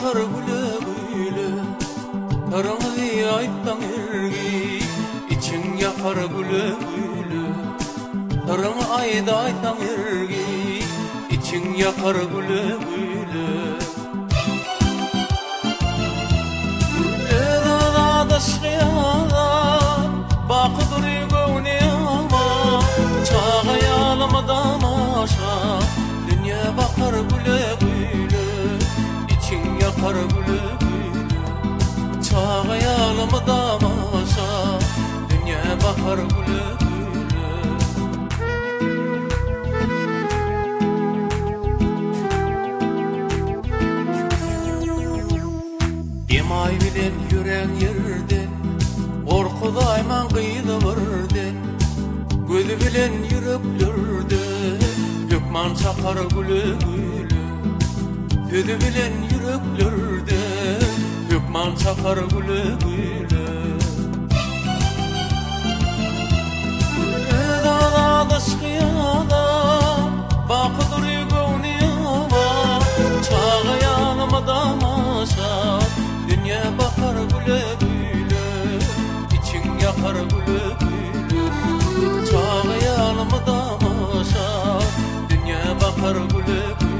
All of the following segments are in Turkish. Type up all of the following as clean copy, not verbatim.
yakar güle güle. Tarağını ayttan ergi, için yakar güle güle. Tarağını ayttan ergi, için yakar güle güle. Edada da şıyada, bakıdır gövni ama, çağayalım damaşa, dünya bakar güle güle, için yakar güle güle. Çağayalım damaşa, dünya bakar güle güle. Demay bilen yüren yerden, korkuda ayman kıydı birden. Gözü bilen yüreklerde, dökman çakar güle güle. Gözü bilen yüreklerde, dökman çakar güle güle. Edada şıyada, bakıdır gövni ama, çağayalım damaşa, dünya bakar güle güle, için yakar güle güle. Çağayalım damaşa, dünya bakar güle güle.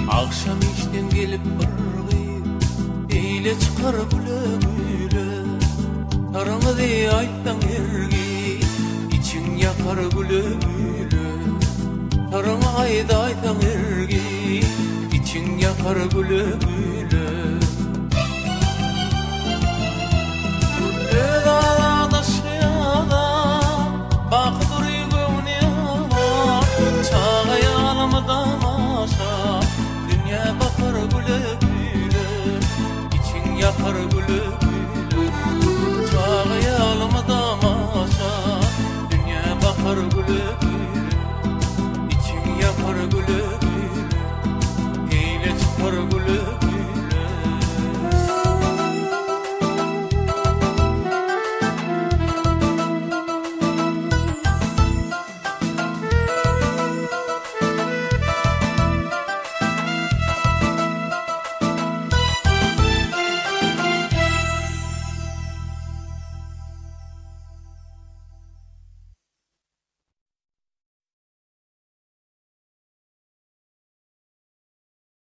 Akşam işten gelip bargıyıp, eyle çıkar güle güle. Tarağını ayttan ergi, için yakar güle güle. Tarağını ayttan ergi, için yakar güle güle. Edada şıyada, bakıdır gövni ama, çağayalım damaşa, dünya bakar güle güle, için yakar güle güle.